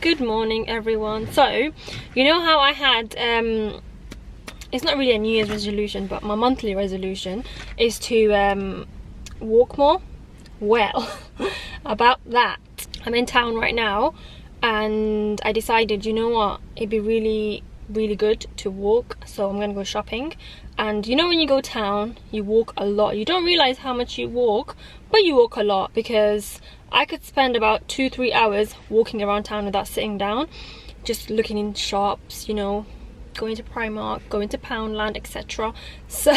Good morning, everyone. So, you know how I had it's not really a New Year's resolution, but my monthly resolution is to walk more? Well, about that, I'm in town right now and I decided, you know what, it'd be really good to walk, so I'm gonna go shopping. And you know, when you go town, you walk a lot. You don't realize how much you walk, but you walk a lot, because I could spend about 2-3 hours walking around town without sitting down, just looking in shops, you know, going to Primark, going to Poundland, etc. So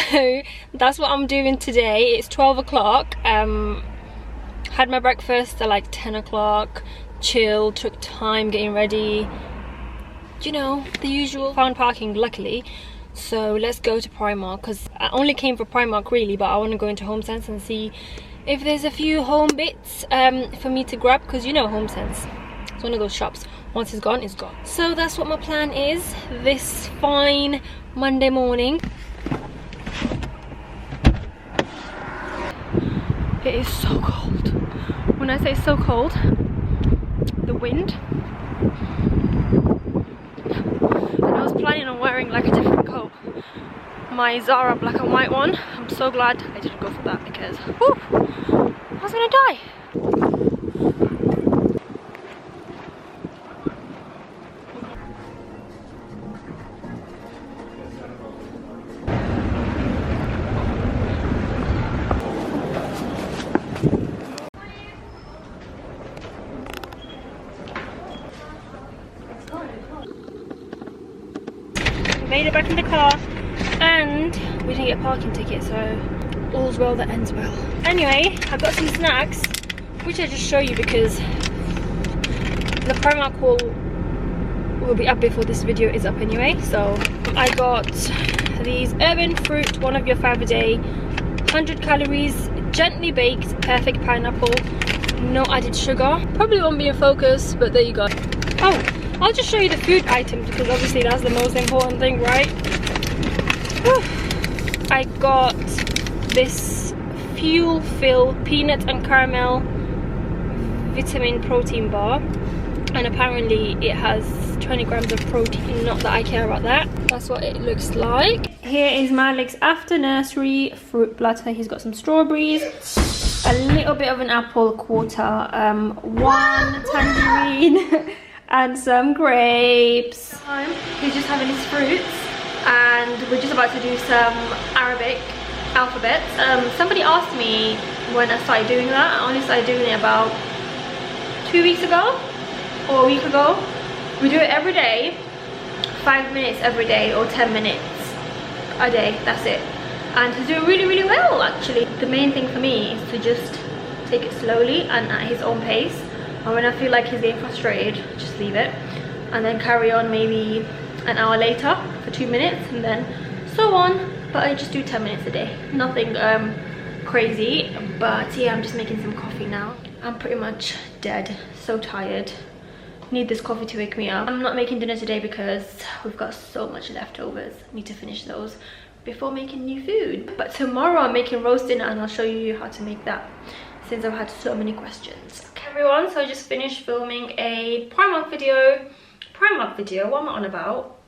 that's what I'm doing today. It's 12 o'clock. Had my breakfast at like 10 o'clock, chilled, took time getting ready, you know, the usual. Found parking luckily, so let's go to Primark, because I only came for Primark really, but I want to go into HomeSense and see if there's a few home bits for me to grab, because you know HomeSense, it's one of those shops, once it's gone, it's gone. So that's what my plan is this fine Monday morning. It is so cold. When I say so cold, the wind. And I was planning on wearing like a different coat, my Zara black and white one. I'm so glad I didn't go for that, because whew, I was gonna die. Made it back in the car and we didn't get a parking ticket, so all's well that ends well. Anyway, I got some snacks which I just show you because the Primark haul will be up before this video is up anyway. So I got these Urban Fruit, one of your 5 a day, 100 calories, gently baked, perfect pineapple, no added sugar. Probably won't be in focus, but there you go. Oh, I'll just show you the food items, because obviously that's the most important thing, right? Whew. I got this Fuel Fill peanut and caramel vitamin protein bar, and apparently it has 20 grams of protein. Not that I care about that. That's what it looks like. Here is Malik's after nursery fruit platter. He's got some strawberries, a little bit of an apple quarter, one tangerine and some grapes. He's just having his fruits, and we're just about to do some Arabic alphabets. Somebody asked me when I started doing that. I only started doing it about 2 weeks ago or a week ago. We do it every day, 5 minutes every day or 10 minutes a day, that's it. And to do really well actually. The main thing for me is to just take it slowly and at his own pace. And when I feel like he's getting frustrated, just leave it and then carry on maybe an hour later for 2 minutes, and then so on. But I just do 10 minutes a day, nothing crazy. But yeah, I'm just making some coffee now. I'm pretty much dead, so tired. Need this coffee to wake me up. I'm not making dinner today because we've got so much leftovers. Need to finish those before making new food. But tomorrow I'm making roast dinner, and I'll show you how to make that, since I've had so many questions. Okay everyone, so I just finished filming a Primark video. What am I on about?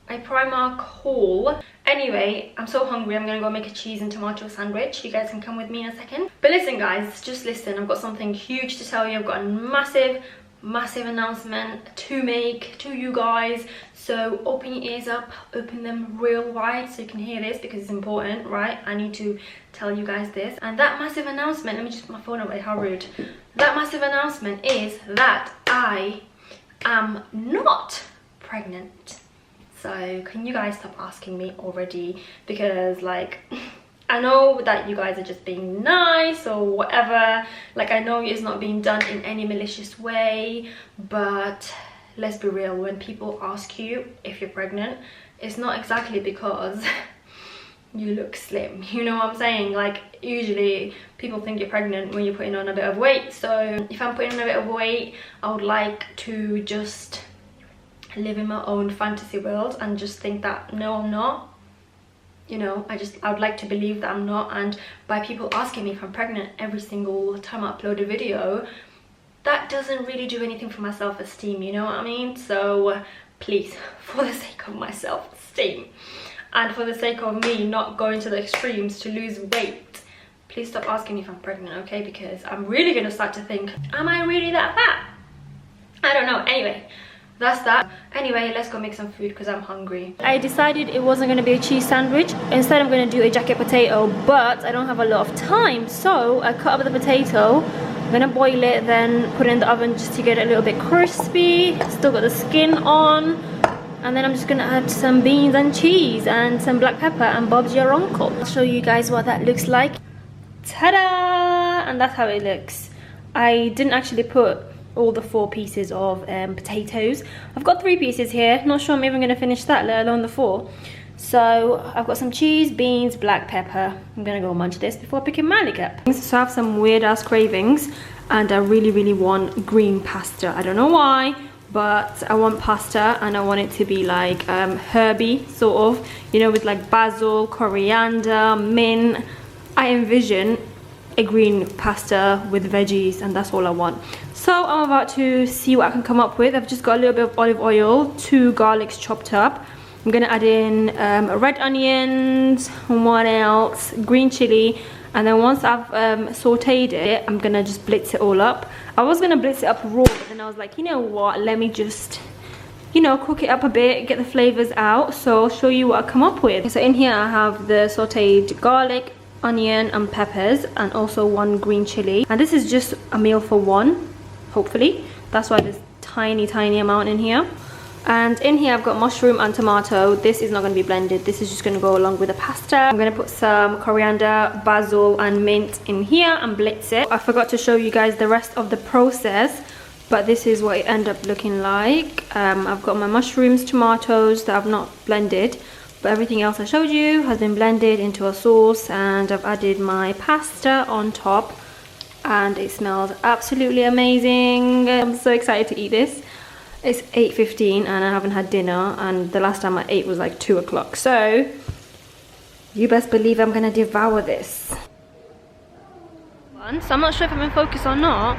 A Primark haul. Anyway, I'm so hungry. I'm gonna go make a cheese and tomato sandwich. You guys can come with me in a second. But listen guys, just listen. I've got something huge to tell you. I've got a massive announcement to make to you guys, so open your ears up, open them real wide so you can hear this, because it's important, right? I need to tell you guys this. And that massive announcement, let me just put my phone away, how rude. That massive announcement is that I am not pregnant. So can you guys stop asking me already, because like I know that you guys are just being nice or whatever, like I know it's not being done in any malicious way, but let's be real, when people ask you if you're pregnant, it's not exactly because you look slim, you know what I'm saying? Like usually people think you're pregnant when you're putting on a bit of weight. So if I'm putting on a bit of weight, I would like to just live in my own fantasy world and just think that no, I'm not. You know, I would like to believe that I'm not. And by people asking me if I'm pregnant every single time I upload a video, that doesn't really do anything for my self-esteem, you know what I mean? So please, for the sake of my self-esteem and for the sake of me not going to the extremes to lose weight, please stop asking me if I'm pregnant, okay? Because I'm really gonna start to think, am I really that fat? I don't know. Anyway, that's that. Anyway, let's go make some food because I'm hungry. I decided it wasn't going to be a cheese sandwich. Instead, I'm going to do a jacket potato, but I don't have a lot of time. So I cut up the potato. I'm going to boil it, then put it in the oven just to get it a little bit crispy. Still got the skin on. And then I'm just going to add some beans and cheese and some black pepper and Bob's your uncle. I'll show you guys what that looks like. Ta-da! And that's how it looks. I didn't actually put all the 4 pieces of potatoes. I've got 3 pieces here. Not sure I'm even going to finish that, let alone the 4. So I've got some cheese, beans, black pepper. I'm going to go munch this before picking Malik up. So I have some weird ass cravings and I really want green pasta. I don't know why, but I want pasta and I want it to be like herby sort of, you know, with like basil, coriander, mint. I envision a green pasta with veggies and that's all I want. So I'm about to see what I can come up with. I've just got a little bit of olive oil, 2 garlics chopped up. I'm gonna add in red onions, what else, green chili, and then once I've sauteed it, I'm gonna just blitz it all up. I was gonna blitz it up raw, but then I was like, you know what, let me just, you know, cook it up a bit, get the flavors out. So I'll show you what I come up with. So in here I have the sauteed garlic, onion and peppers, and also 1 green chili, and this is just a meal for 1, hopefully. That's why there's tiny amount in here. And in here I've got mushroom and tomato. This is not going to be blended, this is just going to go along with the pasta. I'm going to put some coriander, basil and mint in here and blitz it. I forgot to show you guys the rest of the process, but this is what it ended up looking like. I've got my mushrooms, tomatoes that I've not blended, but everything else I showed you has been blended into a sauce, and I've added my pasta on top and it smells absolutely amazing. I'm so excited to eat this. It's 8:15 and I haven't had dinner, and the last time I ate was like 2 o'clock, so you best believe I'm gonna devour this. So I'm not sure if I'm in focus or not,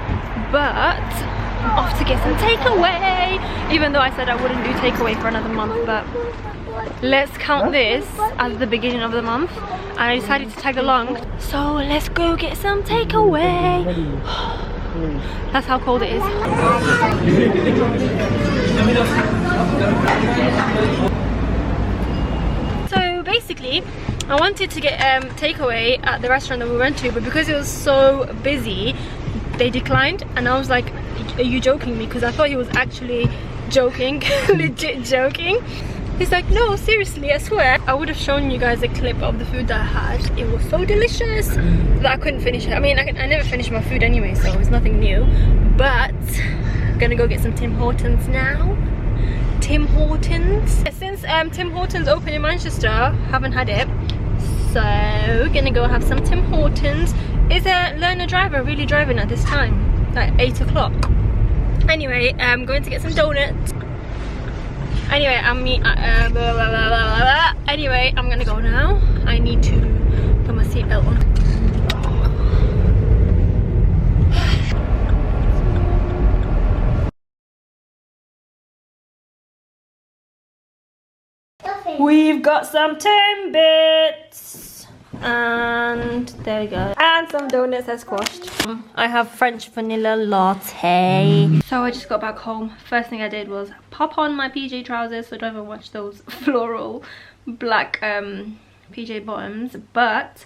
but I'm off to get some takeaway, even though I said I wouldn't do takeaway for another month, but let's count this as the beginning of the month, and I decided to tag along, so let's go get some takeaway. That's how cold it is. So basically I wanted to get takeaway at the restaurant that we went to, but because it was so busy they declined, and I was like, are you joking me? Because I thought he was actually joking, legit joking. He's like, no, seriously, I swear. I would have shown you guys a clip of the food that I had. It was so delicious that I couldn't finish it. I mean, I never finish my food anyway, so it's nothing new. But I'm gonna go get some Tim Hortons now. Tim Hortons. Since Tim Hortons opened in Manchester, haven't had it. So gonna go have some Tim Hortons. Is a learner driver really driving at this time? Like 8 o'clock. Anyway, I'm going to get some donuts. Anyway, anyway, I'm gonna go now. I need to put my seatbelt on. We've got some Timbits, and there we go, and some donuts are squashed. I have French vanilla latte. So I just got back home. First thing I did was pop on my PJ trousers, so don't ever watch those floral black PJ bottoms. But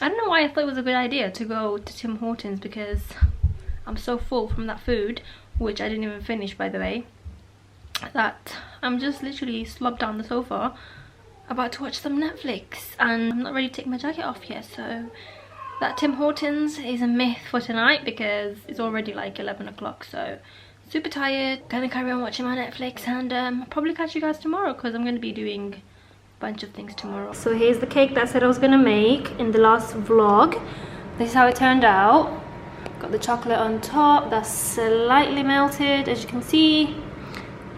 I don't know why I thought it was a good idea to go to Tim Hortons, because I'm so full from that food, which I didn't even finish, by the way, that I'm just literally slobbed down the sofa about to watch some Netflix, and I'm not ready to take my jacket off yet. So that Tim Hortons is a myth for tonight, because it's already like 11 o'clock, so super tired. Gonna carry on watching my Netflix, and I'll probably catch you guys tomorrow, because I'm gonna be doing a bunch of things tomorrow. So here's the cake that I said I was gonna make in the last vlog. This is how it turned out. Got the chocolate on top, that's slightly melted as you can see,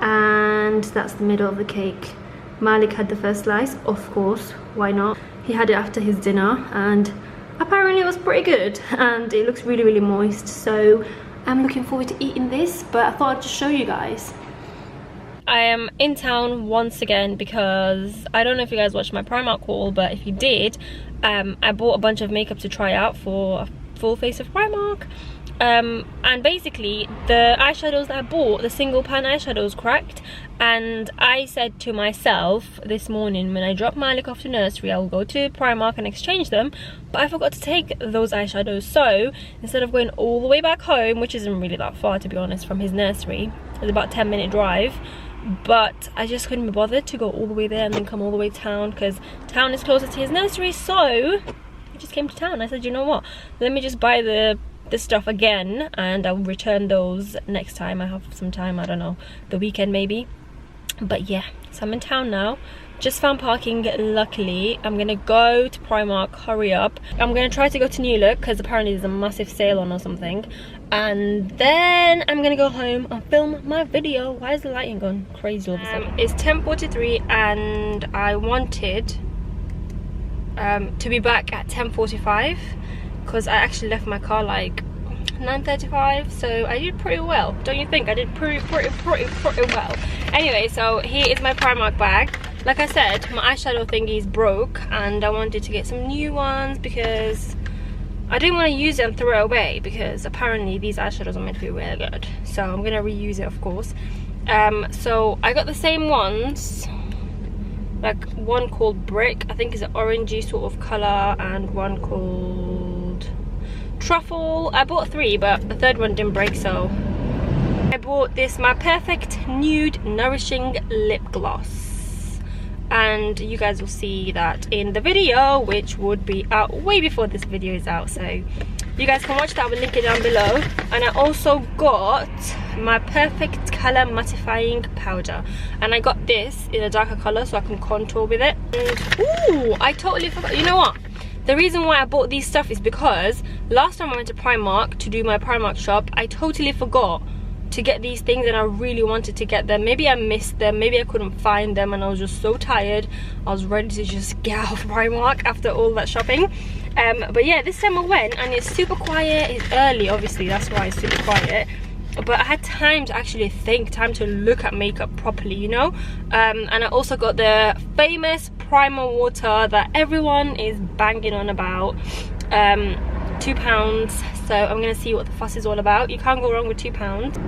and that's the middle of the cake. Malik had the first slice, of course, why not? He had it after his dinner, and apparently it was pretty good, and it looks really moist. So I'm looking forward to eating this, but I thought I'd just show you guys. I am in town once again because I don't know if you guys watched my Primark haul, but if you did, I bought a bunch of makeup to try out for a full face of Primark. And basically the eyeshadows that I bought, the single pan eyeshadows, cracked, and I said to myself this morning when I dropped Malik off to nursery, I'll go to Primark and exchange them, but I forgot to take those eyeshadows. So instead of going all the way back home, which isn't really that far to be honest from his nursery, it's about a 10-minute drive, but I just couldn't be bothered to go all the way there and then come all the way to town, because town is closer to his nursery. So I just came to town. I said, you know what, let me just buy the stuff again, and I'll return those next time I have some time, I don't know, the weekend maybe. But yeah, so I'm in town now, just found parking luckily. I'm gonna go to Primark, hurry up. I'm gonna try to go to New Look because apparently there's a massive sale on or something, and then I'm gonna go home and film my video. Why is the lighting gone crazy all of a sudden? It's 10:43 and I wanted to be back at 10:45 because I actually left my car like 9:35, so I did pretty well, don't you think? I did pretty well. Anyway, so here is my Primark bag. Like I said, my eyeshadow thingies broke and I wanted to get some new ones because I didn't want to use it and throw it away, because apparently these eyeshadows are meant to be really good, so I'm gonna reuse it, of course. So I got the same ones, like one called Brick, I think is an orangey sort of color, and one called Truffle. I bought 3, but the third one didn't break, so I bought this My Perfect Nude Nourishing Lip Gloss, and you guys will see that in the video, which would be out way before this video is out, so you guys can watch that. I will link it down below. And I also got My Perfect Color Mattifying Powder, and I got this in a darker color so I can contour with it. And ooh, I totally forgot, you know what, the reason why I bought these stuff is because last time I went to Primark to do my Primark shop, I totally forgot to get these things and I really wanted to get them. Maybe I missed them, maybe I couldn't find them, and I was just so tired. I was ready to just get out of Primark after all that shopping. But yeah, this time I went and it's super quiet. It's early, obviously, that's why it's super quiet. But I had time to actually think, time to look at makeup properly, you know. And I also got the famous primer water that everyone is banging on about, £2. So I'm gonna see what the fuss is all about. You can't go wrong with £2.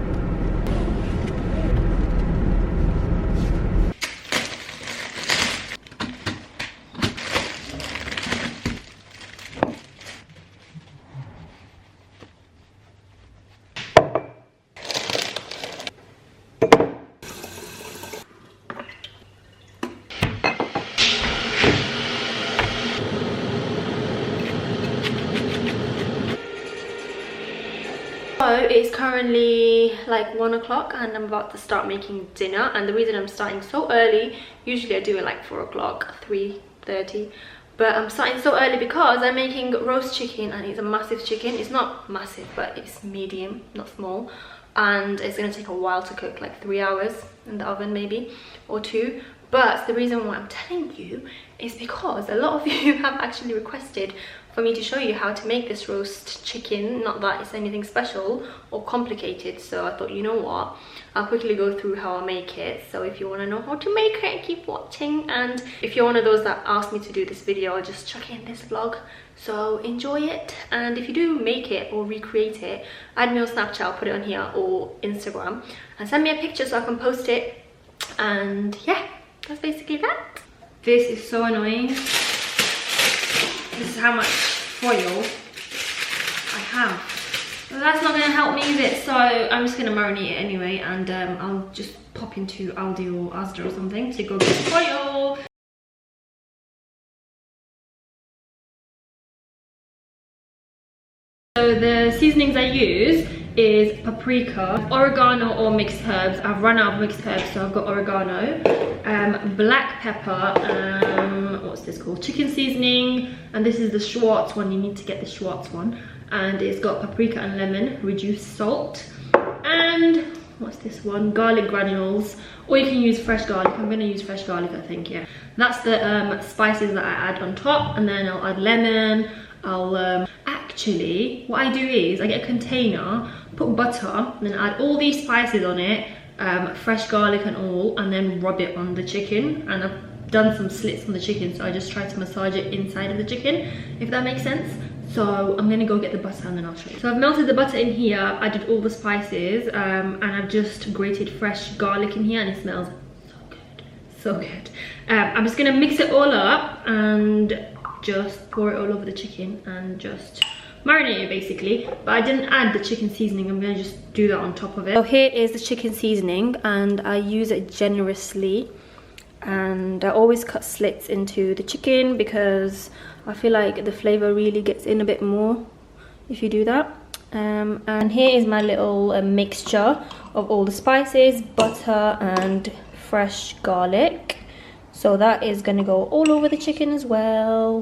So it's currently like 1 o'clock and I'm about to start making dinner, and the reason I'm starting so early, usually I do it like 4 o'clock, 3:30, but I'm starting so early because I'm making roast chicken, and it's a massive chicken. It's not massive, but it's medium, not small, and it's gonna take a while to cook, like 3 hours in the oven maybe, or 2. But the reason why I'm telling you is because a lot of you have actually requested for me to show you how to make this roast chicken. Not that it's anything special or complicated, so I thought, you know what, I'll quickly go through how I make it. So if you want to know how to make it, keep watching. And if you're one of those that asked me to do this video, I'll just chuck it in this vlog, so enjoy it. And if you do make it or recreate it, add me on Snapchat, I'll put it on here, or Instagram, and send me a picture so I can post it. And yeah, that's basically that. This is so annoying. This is how much foil I have. But that's not going to help me, is it? So I'm just going to marinate it anyway, and I'll just pop into Aldi or Asda or something to go get foil. So the seasonings I use is paprika, oregano or mixed herbs. I've run out of mixed herbs, so I've got oregano, black pepper, what's this called, chicken seasoning, and this is the Schwartz one. You need to get the Schwartz one, and it's got paprika and lemon, reduced salt, and what's this one, garlic granules, or you can use fresh garlic. I'm gonna use fresh garlic, I think. Yeah, that's the spices that I add on top, and then I'll add lemon. I'll actually, what I do is I get a container, put butter, then add all these spices on it, fresh garlic and all, and then rub it on the chicken. And I've done some slits on the chicken, so I just try to massage it inside of the chicken, if that makes sense. So I'm gonna go get the butter and then I'll show you. So I've melted the butter in here, I did all the spices, and I've just grated fresh garlic in here, and it smells so good, so good. I'm just gonna mix it all up and just pour it all over the chicken and just marinate it basically. But I didn't add the chicken seasoning, I'm gonna just do that on top of it. So here is the chicken seasoning, and I use it generously, and I always cut slits into the chicken because I feel like the flavor really gets in a bit more if you do that. And here is my little mixture of all the spices, butter and fresh garlic. So that is gonna go all over the chicken as well.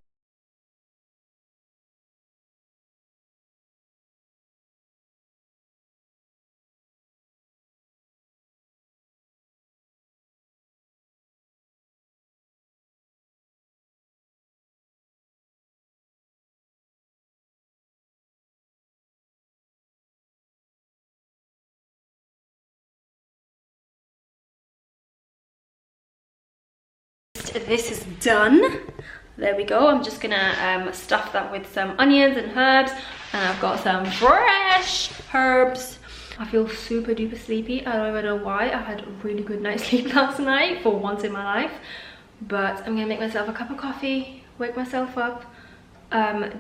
This is done. There we go. I'm just gonna stuff that with some onions and herbs, and I've got some fresh herbs. I feel super duper sleepy. I don't even know why. I had a really good night's sleep last night for once in my life, but I'm gonna make myself a cup of coffee, wake myself up,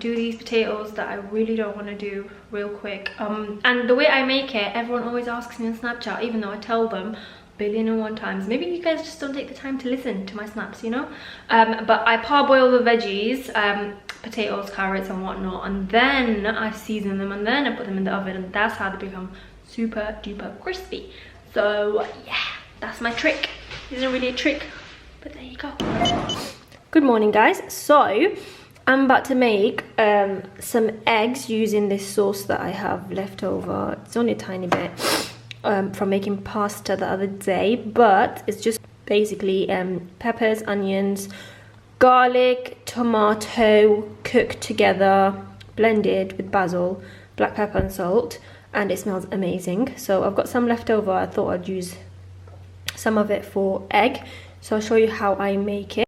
do these potatoes that I really don't want to do real quick. And the way I make it, everyone always asks me on Snapchat, even though I tell them billion and one times. Maybe you guys just don't take the time to listen to my snaps, you know. But I parboil the veggies, potatoes, carrots and whatnot, and then I season them, and then I put them in the oven, and that's how they become super duper crispy. So yeah, that's my trick. Isn't really a trick, but there you go. Good morning guys. So I'm about to make some eggs using this sauce that I have left over. It's only a tiny bit from making pasta the other day, but it's just basically peppers, onions, garlic, tomato cooked together, blended with basil, black pepper and salt, and it smells amazing. So I've got some left over. I thought I'd use some of it for egg, so I'll show you how I make it.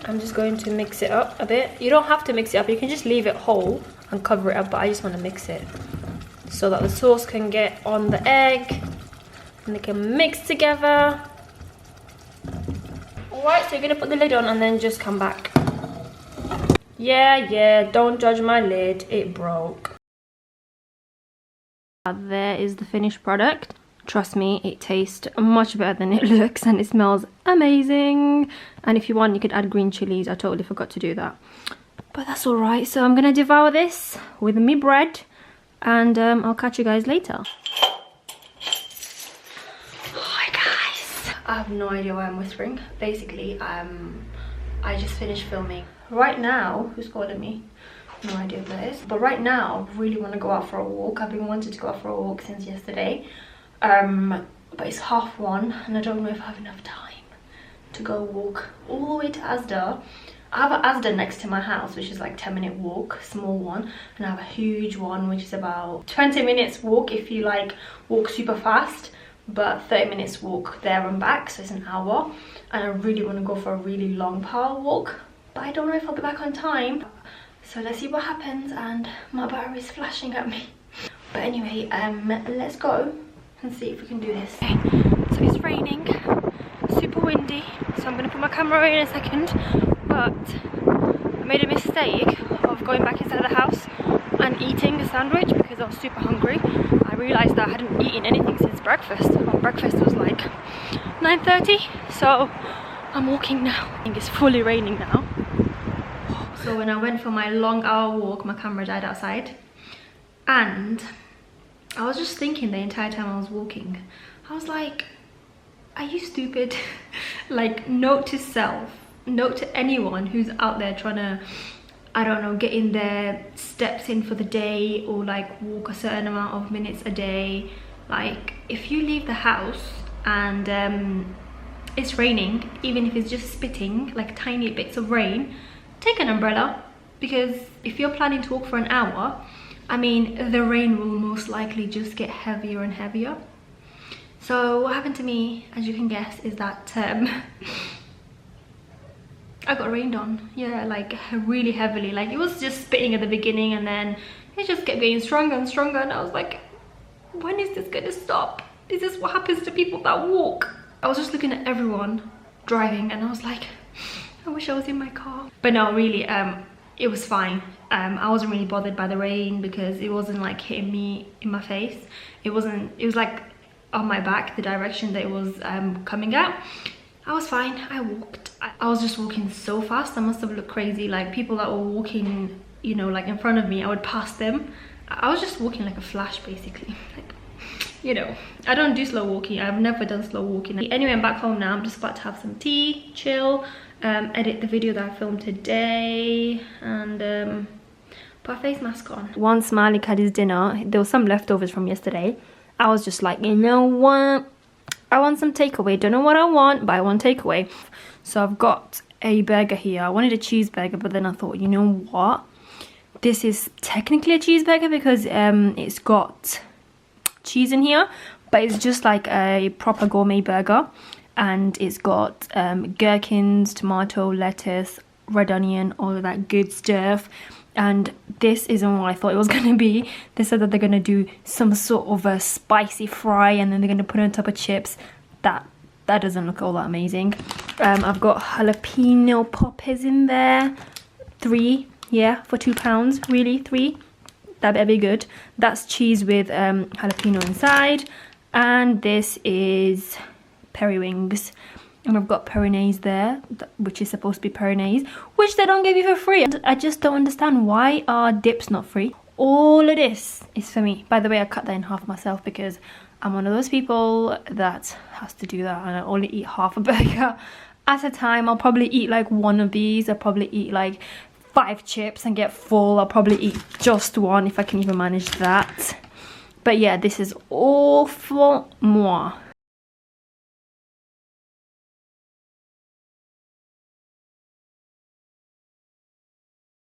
I'm just going to mix it up a bit. You don't have to mix it up, you can just leave it whole and cover it up, but I just want to mix it so that the sauce can get on the egg and they can mix together. Alright, so you're going to put the lid on and then just come back. Yeah, don't judge my lid, it broke. There is the finished product. Trust me, it tastes much better than it looks, and it smells amazing. And if you want, you could add green chilies. I totally forgot to do that, but that's all right. So I'm gonna devour this with me bread, and I'll catch you guys later. Hi guys, I have no idea why I'm whispering. Basically, I just finished filming. Right now, who's calling me? No idea who that is. But right now, I really want to go out for a walk. I've been wanting to go out for a walk since yesterday. But it's 1:30 and I don't know if I have enough time to go walk all the way to Asda. I have an Asda next to my house, which is like 10-minute walk, small one, and I have a huge one which is about 20 minutes walk if you like walk super fast, but 30 minutes walk there and back, so it's an hour. And I really want to go for a really long power walk, but I don't know if I'll be back on time, so let's see what happens. And my battery is flashing at me, but anyway, let's go and see if we can do this. Okay, so it's raining, super windy, so I'm gonna put my camera away in a second, but I made a mistake of going back inside the house and eating a sandwich because I was super hungry. I realized that I hadn't eaten anything since breakfast. Well, breakfast was like 9:30, so I'm walking now. I think it's fully raining now. So when I went for my long hour walk, my camera died outside, and I was just thinking the entire time I was walking, I was like, are you stupid? Like, note to self, note to anyone who's out there trying to, I don't know, get in their steps in for the day, or like walk a certain amount of minutes a day. Like, if you leave the house and it's raining, even if it's just spitting like tiny bits of rain, take an umbrella, because if you're planning to walk for an hour, I mean, the rain will most likely just get heavier and heavier. So what happened to me, as you can guess, is that I got rained on. Yeah, like really heavily. Like it was just spitting at the beginning, and then it just kept getting stronger and stronger, and I was like, when is this gonna stop? This is what happens to people that walk. I was just looking at everyone driving, and I was like, I wish I was in my car. But no, really, it was fine. I wasn't really bothered by the rain because it wasn't like hitting me in my face. It was like on my back, the direction that it was coming at. I was fine. I walked. I was just walking so fast. I must have looked crazy. Like people that were walking, you know, like in front of me, I would pass them. I was just walking like a flash, basically. Like, you know, I don't do slow walking. I've never done slow walking. Anyway, I'm back home now. I'm just about to have some tea, chill, edit the video that I filmed today, and put a face mask on. Once Malik had his dinner, there was some leftovers from yesterday. I was just like, you know what? I want some takeaway. Don't know what I want, but I want takeaway. So I've got a burger here. I wanted a cheeseburger, but then I thought, you know what? This is technically a cheeseburger because it's got cheese in here, but it's just like a proper gourmet burger, and it's got gherkins, tomato, lettuce, red onion, all of that good stuff. And this isn't what I thought it was going to be. They said that they're going to do some sort of a spicy fry, and then they're going to put it on top of chips. That doesn't look all that amazing. I've got jalapeno poppers in there, 3, yeah, for £2, really, 3. That better be good. That's cheese with jalapeno inside, and this is periwings. And I've got Peronaise there, which is supposed to be Peronaise, which they don't give you for free. I just don't understand, why are dips not free? All of this is for me. By the way, I cut that in half myself because I'm one of those people that has to do that, and I only eat half a burger at a time. I'll probably eat like one of these. I'll probably eat like 5 chips and get full. I'll probably eat just one if I can even manage that. But yeah, this is all for moi.